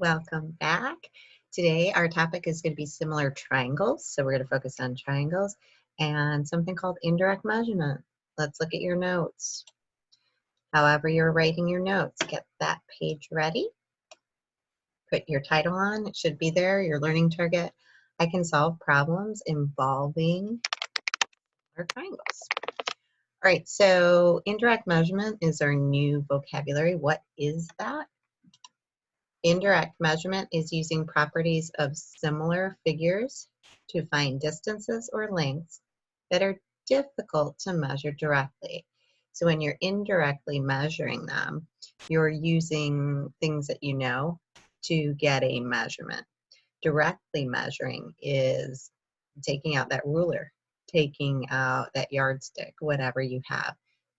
Welcome back. Today our topic is going to be similar triangles. So we're going to focus on triangles and something called indirect measurement. Let's look at your notes. However you're writing your notes, get that page ready. Put your title on. It should be there, your learning target. I can solve problems involving our triangles. All right, so indirect measurement is our new vocabulary. What is that? Indirect measurement is using properties of similar figures to find distances or lengths that are difficult to measure directly. So when you're indirectly measuring them, you're using things that you know to get a measurement. Directly measuring is taking out that ruler, taking out that yardstick, whatever you have,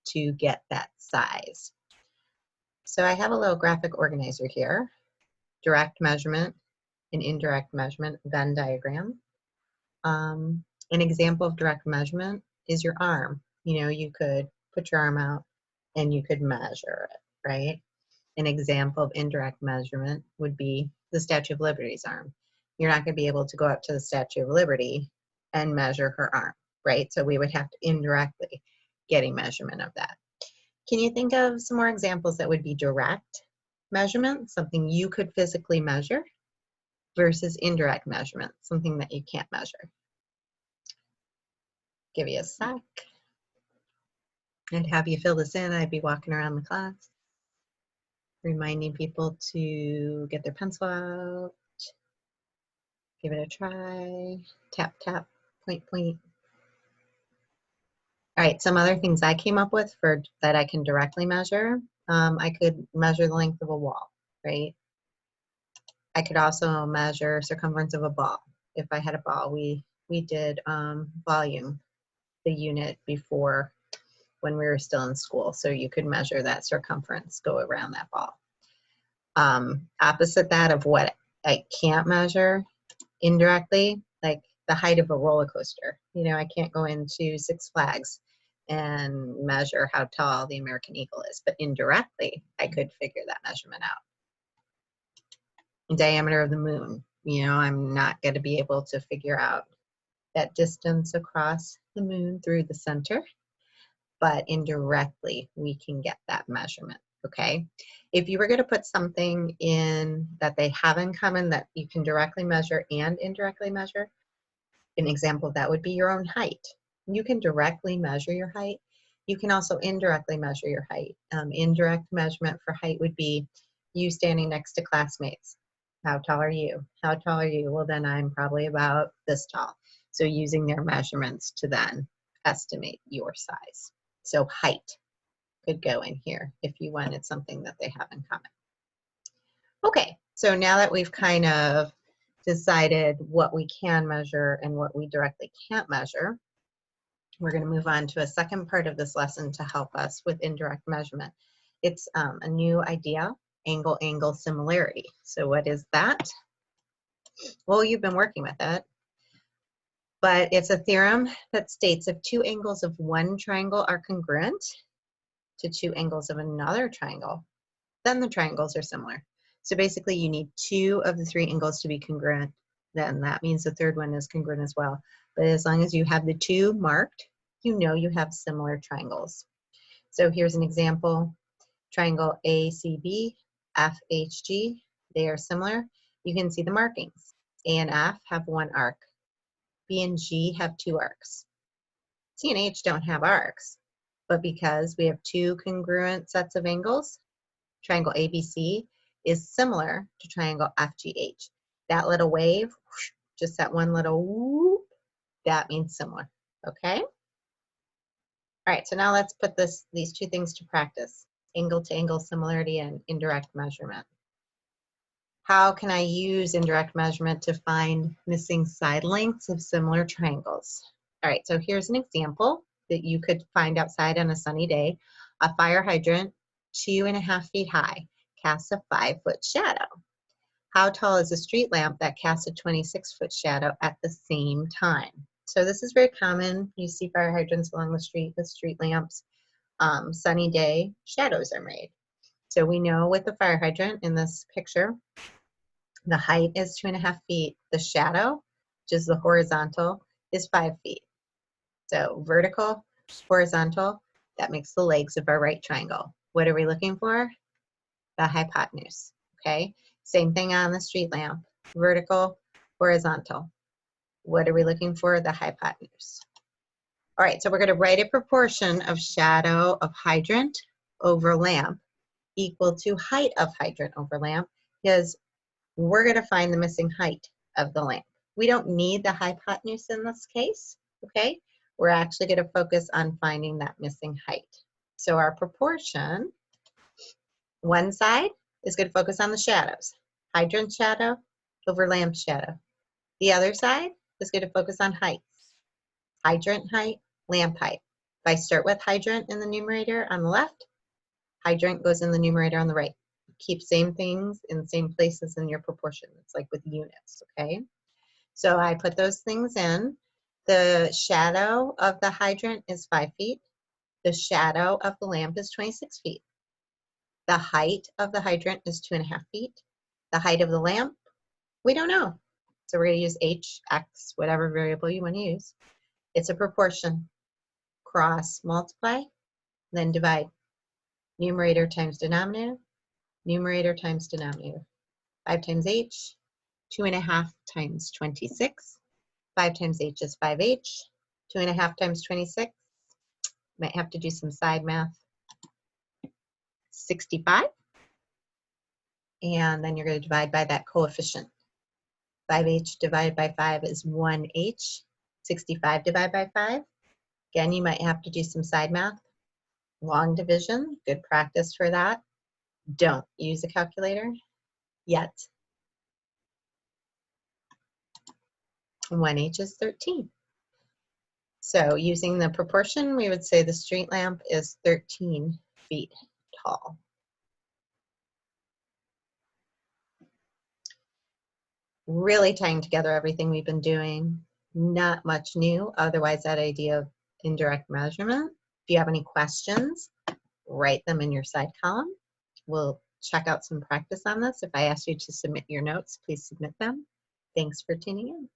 to get that size. So I have a little graphic organizer here. Direct measurement and indirect measurement Venn diagram. An example of direct measurement is your arm. You know, you could put your arm out and you could measure it, right? An example of indirect measurement would be the Statue of Liberty's arm. You're not going to be able to go up to the Statue of Liberty and measure her arm, right? So we would have to indirectly get a measurement of that. Can you think of some more examples that would be direct measurement, something you could physically measure, versus indirect measurement, something that you can't measure? Give you a sec. I'd have you fill this in. I'd be walking around the class, reminding people to get their pencil out, give it a try, tap, tap, point, point. All right, some other things I came up with for that I can directly measure. I could measure the length of a wall, right? I could also measure circumference of a ball. If I had a ball, we did volume, the unit before when we were still in school, so you could measure that circumference, go around that ball. Opposite that of what I can't measure indirectly, like the height of a roller coaster. You know, I can't go into Six Flags and measure how tall the American Eagle is, but indirectly, I could figure that measurement out. Diameter of the moon, you know, I'm not going to be able to figure out that distance across the moon through the center, but indirectly we can get that measurement, okay? If you were going to put something in that they have in common that you can directly measure and indirectly measure, an example of that would be your own height. You can directly measure your height. You can also indirectly measure your height. Indirect measurement for height would be you standing next to classmates. How tall are you? How tall are you? Well, then I'm probably about this tall. So using their measurements to then estimate your size. So height could go in here if you wanted something that they have in common. Okay, so now that we've kind of decided what we can measure and what we directly can't measure, we're going to move on to a second part of this lesson to help us with indirect measurement. It's a new idea, angle-angle similarity. So what is that? Well, you've been working with it, but it's a theorem that states if two angles of one triangle are congruent to two angles of another triangle, then the triangles are similar. So basically you need two of the three angles to be congruent, then that means the third one is congruent as well. But as long as you have the two marked, you know you have similar triangles. So here's an example, triangle ACB, FHG, they are similar. You can see the markings. A and F have one arc. B and G have two arcs. C and H don't have arcs, but because we have two congruent sets of angles, triangle ABC is similar to triangle FGH. That little wave, just that one little whoop, that means similar, okay? All right, so now let's put these two things to practice, angle-to-angle similarity and indirect measurement. How can I use indirect measurement to find missing side lengths of similar triangles? All right, so here's an example that you could find outside on a sunny day. A fire hydrant, 2.5 feet high, casts a 5-foot shadow. How tall is a street lamp that casts a 26-foot shadow at the same time? So this is very common. You see fire hydrants along the street with street lamps. Sunny day, shadows are made. So we know with the fire hydrant in this picture, The height is 2.5 feet. The shadow, which is the horizontal, is 5 feet. So vertical, horizontal, that makes the legs of our right triangle. What are we looking for? The hypotenuse, okay? Same thing on the street lamp, vertical, horizontal. What are we looking for? The hypotenuse. All right, so we're gonna write a proportion of shadow of hydrant over lamp equal to height of hydrant over lamp, because we're gonna find the missing height of the lamp. We don't need the hypotenuse in this case, okay? We're actually gonna focus on finding that missing height. So our proportion, one side is gonna focus on the shadows. Hydrant shadow over lamp shadow. The other side is gonna focus on heights. Hydrant height, lamp height. If I start with hydrant in the numerator on the left, hydrant goes in the numerator on the right. Keep same things in the same places in your proportion. It's like with units, okay? So I put those things in. The shadow of the hydrant is 5 feet. The shadow of the lamp is 26 feet. The height of the hydrant is 2.5 feet. The height of the lamp, we don't know. So we're gonna use h, x, whatever variable you wanna use. It's a proportion. Cross, multiply, then divide. Numerator times denominator, numerator times denominator. 5 times h, 2.5 times 26. 5 times h is 5h. 2.5 times 26. Might have to do some side math. 65. And then you're going to divide by that coefficient. 5h divided by 5 is 1h. 65 divided by 5. Again, you might have to do some side math. Long division, good practice for that. Don't use a calculator yet. 1h is 13. So using the proportion, we would say the street lamp is 13 feet tall. Really tying together everything we've been doing. Not much new, otherwise that idea of indirect measurement. If you have any questions, write them in your side column. We'll check out some practice on this. If I ask you to submit your notes, please submit them. Thanks for tuning in.